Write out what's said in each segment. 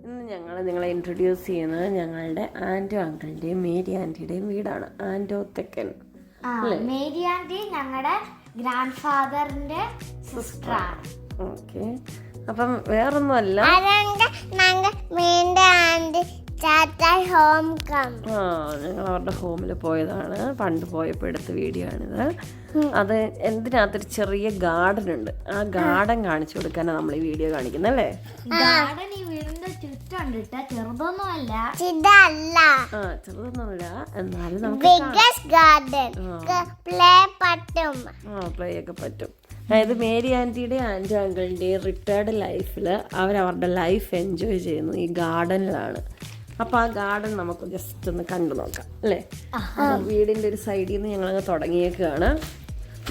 ഇന്ന് ഞങ്ങൾ നിങ്ങളെ ഇൻട്രൊഡ്യൂസ് ചെയ്യുന്നത് ഞങ്ങളുടെ ആൻറ്റും അങ്കിളിൻ്റെയും മേരി ആൻറ്റിയുടെയും വീടാണ്. ആൻറ്റോ തെക്കൻ. മേരി ആൻറ്റി ഞങ്ങളുടെ ഗ്രാൻഡ് ഫാദറിന്റെ സിസ്റ്ററാണ്. ഓക്കെ, അപ്പം വേറൊന്നുമല്ല, ഞങ്ങൾ അവരുടെ ഹോമിൽ പോയതാണ്. പണ്ട് പോയപ്പോൾ എടുത്ത വീഡിയോ ആണിത്. അത് എന്തിനകത്തൊരു ചെറിയ ഗാർഡൻ ഉണ്ട്. ആ ഗാർഡൻ കാണിച്ചു കൊടുക്കാനാണ് നമ്മൾ ഈ വീഡിയോ കാണിക്കുന്നത് അല്ലേ? ഗാർഡൻ ഈ വീടിന്റെ ചുറ്റുണ്ട്, ചെറുതൊന്നുമല്ല. ചെറുതൊന്നുമില്ല, എന്നാലും നമുക്ക് പ്ലേ ഒക്കെ പറ്റും. അതായത് മേരി ആൻറ്റിയുടെയും ആൻറ്റോ അങ്കിളിൻ്റെയും റിട്ടയർഡ് ലൈഫിൽ അവരവരുടെ ലൈഫ് എൻജോയ് ചെയ്യുന്നു ഈ ഗാർഡനിലാണ്. അപ്പോൾ ആ ഗാർഡൻ നമുക്ക് ജസ്റ്റ് ഒന്ന് കണ്ടു നോക്കാം അല്ലേ? വീടിൻ്റെ ഒരു സൈഡിൽ നിന്ന് ഞങ്ങളങ്ങ് തുടങ്ങിയേക്കാണ്.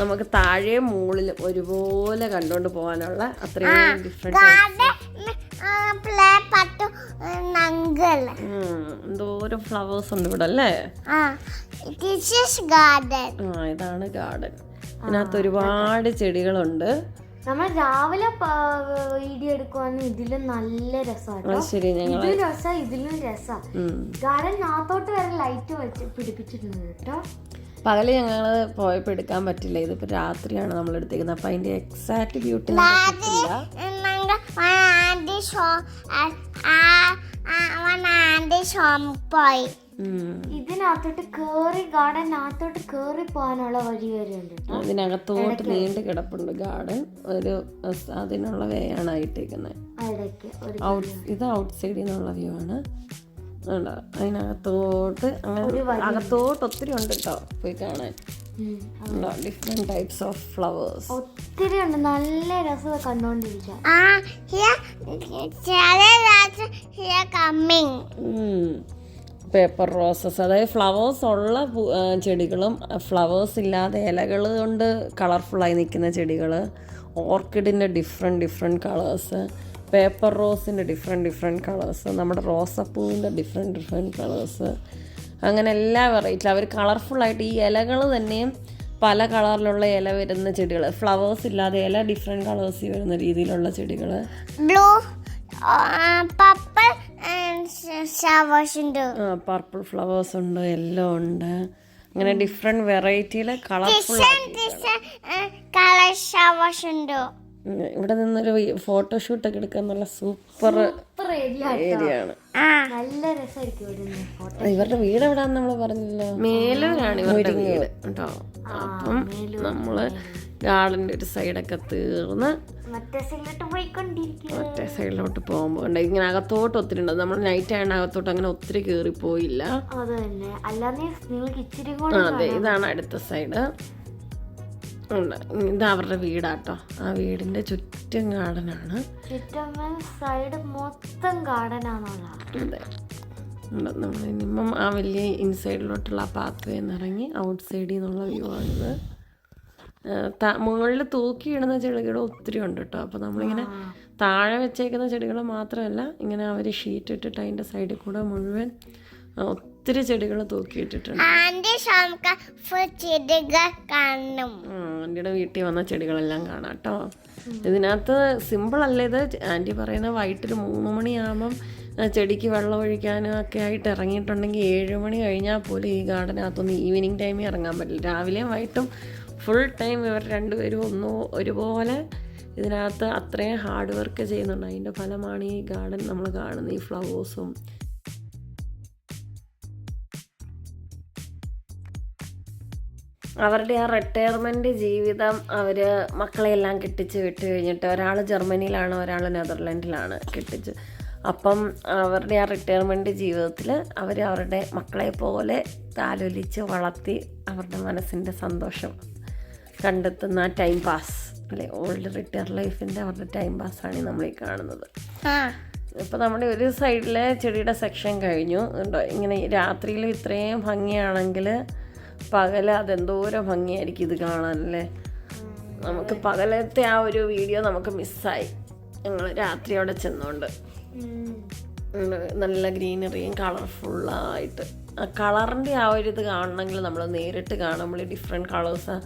നമുക്ക് താഴെയും മുകളിലും ഒരുപോലെ കണ്ടുകൊണ്ട് പോകാനുള്ള അത്രയും ഡിഫറെൻറ്റ് എന്തോരം ഫ്ലവേഴ്സ് ഉണ്ട് ഇവിടെ അല്ലേ? ഇതാണ് ഗാർഡൻ. ഇതിനകത്ത് ഒരുപാട് ചെടികളുണ്ട്. നമ്മൾ രാവിലെ വീഡിയോ എടുക്കുവാണെങ്കിൽ ഇതിലും നല്ല രസമാണ്. ഇതിലും രസം. ഗാർഡൻ നാത്തോട്ട് വരെ ലൈറ്റ് വെച്ച് പിടിപ്പിച്ചിട്ടുണ്ട് കേട്ടോ. പകല് ഞങ്ങള് പോയപ്പോ എടുക്കാൻ പറ്റില്ല, ഇതിപ്പോ രാത്രിയാണ് നമ്മൾ എടുത്തേക്കുന്നത്. അപ്പൊ അതിന്റെ എക്സാക്ട് ബ്യൂട്ടി ഇതിനകത്തോട്ട് കേറി ഗാർഡനകത്തോട്ട് കേറി പോകാനുള്ള വഴി വരെ ഉണ്ട്. അതിനകത്തോട്ട് നീണ്ടു കിടപ്പുണ്ട് ഗാർഡൻ. ഒരു അതിനുള്ള വേ ആണ് ആയിട്ടേക്കുന്നത്. ഇത് ഔട്ട് സൈഡിൽ നിന്നുള്ള വ്യൂ ആണ്. അതിനകത്തോട്ട് അങ്ങനെ അകത്തോട്ട് ഒത്തിരി ഉണ്ട് കേട്ടോ പോയി കാണാൻ. ഡിഫറെന്റ് ടൈപ്സ് ഓഫ് ഫ്ലവേഴ്സ് ഒത്തിരി ഉണ്ട്. നല്ല രസം കണ്ടോണ്ടിരിക്കാൻ. പേപ്പർ റോസസ്, അതായത് ഫ്ലവേഴ്സ് ഉള്ള ചെടികളും ഫ്ലവേഴ്സ് ഇല്ലാതെ ഇലകൾ കൊണ്ട് കളർഫുള്ളായി നിൽക്കുന്ന ചെടികൾ, ഓർക്കിഡിൻ്റെ ഡിഫറെൻറ്റ് കളേഴ്സ്, പേപ്പർ റോസിൻ്റെ ഡിഫറെൻറ്റ് കളേഴ്സ്, നമ്മുടെ റോസപ്പൂവിൻ്റെ ഡിഫറെൻറ്റ് കളേഴ്സ്, അങ്ങനെ എല്ലാ വെറൈറ്റി അവർ കളർഫുള്ളായിട്ട് ഈ ഇലകൾ തന്നെയും പല കളറിലുള്ള ഇല വരുന്ന ചെടികൾ, ഫ്ലവേഴ്സ് ഇല്ലാതെ ഇല ഡിഫറെൻറ്റ് കളേഴ്സിൽ വരുന്ന രീതിയിലുള്ള ചെടികൾ, ബ്ലൂ പർപ്പിൾ ഫ്ലവേഴ്സ് ഉണ്ട്, യെല്ലോ ഉണ്ട്, അങ്ങനെ ഡിഫറെൻറ്റ് വെറൈറ്റിയിലെ കളർഫുൾ. ഇവിടെ നിന്നൊരു ഫോട്ടോഷൂട്ടൊക്കെ എടുക്കാൻ നല്ല സൂപ്പർ ഏരിയ ആണ്. ഇവരുടെ വീട് എവിടാന്ന് നമ്മള് പറഞ്ഞല്ലോ, മേലൂരാണ് ഇവരുടെ വീട് കേട്ടോ. അപ്പം നമ്മള് ഗാർഡന്റെ ഒരു സൈഡൊക്കെ തീർന്ന് മറ്റേ സൈഡിലോട്ട് പോകുമ്പോ ഇങ്ങനെ അകത്തോട്ട് ഒത്തിരി ഉണ്ട്. നമ്മൾ നൈറ്റ് ആയതുകൊണ്ട് അകത്തോട്ട് അങ്ങനെ ഒത്തിരി കേറി പോയില്ല. അതെ, ഇതാണ് അടുത്ത സൈഡ്. ഇത് അവരുടെ വീടാട്ടോ. ആ വീടിന്റെ ചുറ്റും ഗാർഡനാണ്. അതെ, നമ്മൾ ഇനിയിപ്പം ആ വലിയ ഇൻസൈഡിലോട്ടുള്ള ആ പാത്ത് വേന്ന് ഇറങ്ങി ഔട്ട് സൈഡിൽ നിന്നുള്ള വ്യൂ ആണിത്. മുകളിൽ തൂക്കിയിടുന്ന ചെടികൾ ഒത്തിരി ഉണ്ട് കേട്ടോ. അപ്പോൾ നമ്മളിങ്ങനെ താഴെ വെച്ചേക്കുന്ന ചെടികൾ മാത്രമല്ല, ഇങ്ങനെ അവർ ഷീറ്റ് ഇട്ടിട്ട് അതിൻ്റെ സൈഡിൽ കൂടെ മുഴുവൻ ഒത്തിരി ചെടികൾ തൂക്കിയിട്ടിട്ടുണ്ട്. ആൻറ്റിയുടെ വീട്ടിൽ വന്ന ചെടികളെല്ലാം കാണാം കേട്ടോ. ഇതിനകത്ത് സിമ്പിൾ അല്ല ഇത്. ആൻറ്റി പറയുന്ന വൈകിട്ടൊരു 3 മണിയാകുമ്പം ചെടിക്ക് വെള്ളം ഒഴിക്കാനും ഒക്കെ ആയിട്ട് ഇറങ്ങിയിട്ടുണ്ടെങ്കിൽ 7 മണി കഴിഞ്ഞാൽ പോലും ഈ ഗാർഡനകത്തൊന്നും ഈവനിങ് ടൈമിൽ ഇറങ്ങാൻ പറ്റില്ല. രാവിലെയും വൈകിട്ടും ഫുൾ ടൈം ഇവർ രണ്ടുപേരും ഒരുപോലെ ഇതിനകത്ത് അത്രയും ഹാർഡ് വർക്ക് ചെയ്യുന്നുണ്ട്. അതിൻ്റെ ഫലമാണ് ഈ ഗാർഡൻ നമ്മൾ കാണുന്നത്, ഈ ഫ്ലവേഴ്സും. അവരുടെ ആ റിട്ടയർമെൻറ്റ് ജീവിതം, അവർ മക്കളെയെല്ലാം കെട്ടിച്ച് വിട്ട് കഴിഞ്ഞിട്ട് ഒരാൾ ജർമ്മനിയിലാണ്, ഒരാൾ നെതർലാൻഡിലാണ് കെട്ടിച്ച്. അപ്പം അവരുടെ ആ റിട്ടയർമെൻറ്റ് ജീവിതത്തിൽ അവർ അവരുടെ മക്കളെ പോലെ താലോലിച്ച് വളർത്തി അവരുടെ മനസ്സിൻ്റെ സന്തോഷം കണ്ടെത്തുന്ന ടൈം പാസ് അല്ലേ, ഓൾഡ് റിട്ടയർ ലൈഫിൻ്റെ അവരുടെ ടൈം പാസ്സാണ് നമ്മളീ കാണുന്നത്. ഇപ്പോൾ നമ്മുടെ ഒരു സൈഡിലെ ചെടിയുടെ സെക്ഷൻ കഴിഞ്ഞു കേട്ടോ. ഇങ്ങനെ രാത്രിയിൽ ഇത്രയും ഭംഗിയാണെങ്കിൽ പകല് അതെന്തോരം ഭംഗിയായിരിക്കും ഇത് കാണാനല്ലേ. നമുക്ക് പകലത്തെ ആ ഒരു വീഡിയോ നമുക്ക് മിസ്സായി. ഞങ്ങൾ രാത്രി അവിടെ ചെന്നുകൊണ്ട് നല്ല ഗ്രീനറിയും കളർഫുള്ളായിട്ട് ആ കളറിൻ്റെ ആ ഒരു ഇത് കാണണമെങ്കിൽ നമ്മൾ നേരിട്ട് കാണുമ്പോൾ ഡിഫറെൻറ്റ് കളേഴ്സ്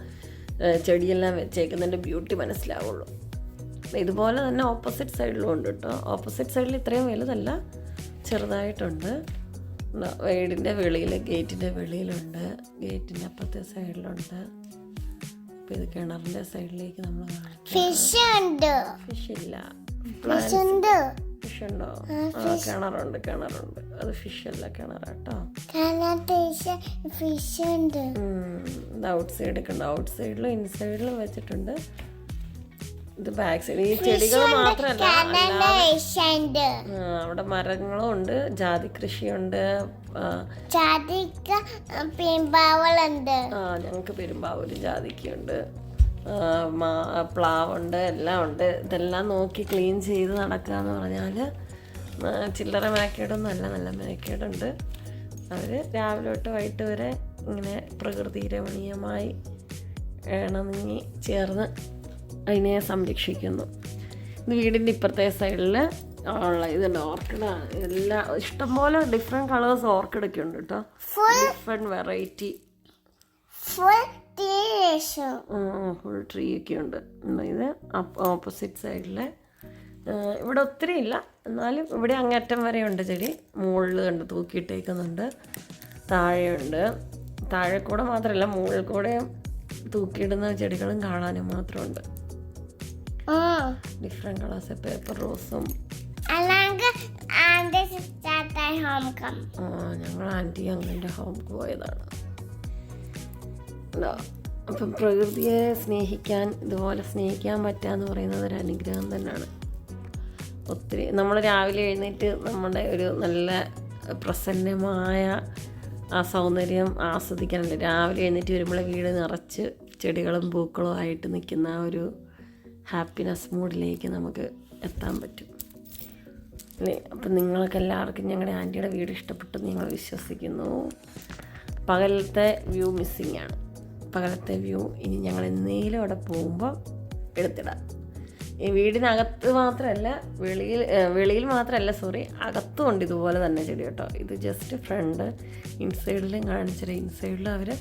ചെടിയെല്ലാം വെച്ചേക്കുന്നതിൻ്റെ ബ്യൂട്ടി മനസ്സിലാവുള്ളൂ. ഇതുപോലെ തന്നെ ഓപ്പോസിറ്റ് സൈഡിലും ഉണ്ട് കേട്ടോ. ഓപ്പോസിറ്റ് സൈഡിൽ ഇത്രയും വലുതല്ല, ചെറുതായിട്ടുണ്ട്. വീടിൻ്റെ വെളിയിൽ, ഗേറ്റിൻ്റെ വെളിയിലുണ്ട്, ഗേറ്റിൻ്റെ അപ്പുറത്തെ സൈഡിലുണ്ട്. അപ്പോൾ ഇത് കിണറിൻ്റെ സൈഡിലേക്ക് നമ്മൾ ഫിഷ് ഉണ്ട്. ഫിഷ് ഇല്ല. ഫിഷ് ഉണ്ട്. ഫിഷ് ഉണ്ടോ? കിണറുണ്ട്. അത് ഫിഷ് അല്ല, കിണറാട്ടോ. ഫിഷ് ഉണ്ട്. ഇത് ഔട്ട് സൈഡ് ഒക്കെ ഉണ്ട്. ഔട്ട് സൈഡിലും ഇൻസൈഡിലും വെച്ചിട്ടുണ്ട്. ഇത് ബാക്ക് സൈഡ്. ഈ ചെടികൾ മാത്രമല്ല, അവിടെ മരങ്ങളും ഉണ്ട്, ജാതി കൃഷിയുണ്ട്. ഞങ്ങൾക്ക് പെരുമ്പാവൂര് ജാതിക്കുണ്ട്, പ്ലാവുണ്ട്, എല്ലാം ഉണ്ട്. ഇതെല്ലാം നോക്കി ക്ലീൻ ചെയ്ത് നടക്കുക എന്ന് പറഞ്ഞാൽ ചില്ലറ മേക്കേടൊന്നും അല്ല, നല്ല മേക്കേടുണ്ട്. അവർ രാവിലെ തൊട്ട് വൈകിട്ട് വരെ ഇങ്ങനെ പ്രകൃതി രമണീയമായി ഇണങ്ങി ചേർന്ന് അതിനെ സംരക്ഷിക്കുന്നു. ഇത് വീടിൻ്റെ ഇപ്പുറത്തെ സൈഡിൽ ഉള്ള ഇതുണ്ട്, ഓർക്കിഡാണ്. എല്ലാ ഇഷ്ടംപോലെ ഡിഫറെൻറ്റ് കളേഴ്സ് ഓർക്കിഡൊക്കെ ഉണ്ട് കേട്ടോ. ഡിഫറെൻറ്റ് വെറൈറ്റി ഫുൾ ട്രീ ഒക്കെ ഉണ്ട്. ഇത് ഓപ്പോസിറ്റ് സൈഡിൽ. ഇവിടെ ഒത്തിരി ഇല്ല, എന്നാലും ഇവിടെ അങ്ങറ്റം വരെ ഉണ്ട് ചെടി. മുകളിൽ കണ്ട് തൂക്കിയിട്ടേക്കുന്നുണ്ട്. താഴെയുണ്ട്. താഴെ കൂടെ മാത്രമല്ല, മുകളിൽ കൂടെ തൂക്കിയിടുന്ന ചെടികളും കാണാനും മാത്രമുണ്ട്. Different colours. പേപ്പർ റോസും. ഞങ്ങൾ ആൻറ്റി അങ്കിളിൻ്റെ ഹോംക്ക് പോയതാണ്. അപ്പം പ്രകൃതിയെ സ്നേഹിക്കാൻ, ഇതുപോലെ സ്നേഹിക്കാൻ പറ്റാന്ന് പറയുന്നത് ഒരു അനുഗ്രഹം തന്നെയാണ്. ഒത്തിരി നമ്മൾ രാവിലെ എഴുന്നേറ്റ് നമ്മുടെ ഒരു നല്ല പ്രസന്നമായ ആ സൗന്ദര്യം ആസ്വദിക്കാനുണ്ട്. രാവിലെ എഴുന്നേറ്റ് വരുമ്പോൾ വീട് നിറച്ച് ചെടികളും പൂക്കളും ആയിട്ട് നിൽക്കുന്ന ആ ഒരു ഹാപ്പിനെസ് മൂഡിലേക്ക് നമുക്ക് എത്താൻ പറ്റും അല്ലേ. അപ്പം നിങ്ങൾക്ക് എല്ലാവർക്കും ഞങ്ങളുടെ ആൻറ്റിയുടെ വീട് ഇഷ്ടപ്പെട്ടു ഞങ്ങൾ വിശ്വസിക്കുന്നു. പകലത്തെ വ്യൂ മിസ്സിങ് ആണ്. പകലത്തെ വ്യൂ ഇനി ഞങ്ങൾ എന്തെങ്കിലും അവിടെ പോകുമ്പോൾ എടുത്തിടാം. ഈ വീടിനകത്ത് മാത്രമല്ല, വെളിയിൽ മാത്രമല്ല, അകത്തും ഉണ്ട് ഇതുപോലെ തന്നെ ചെടി കേട്ടോ. ഇത് ജസ്റ്റ് ഫ്രണ്ട്. ഇൻസൈഡിലും കാണിച്ചിട്ട്, ഇൻസൈഡിൽ അവർ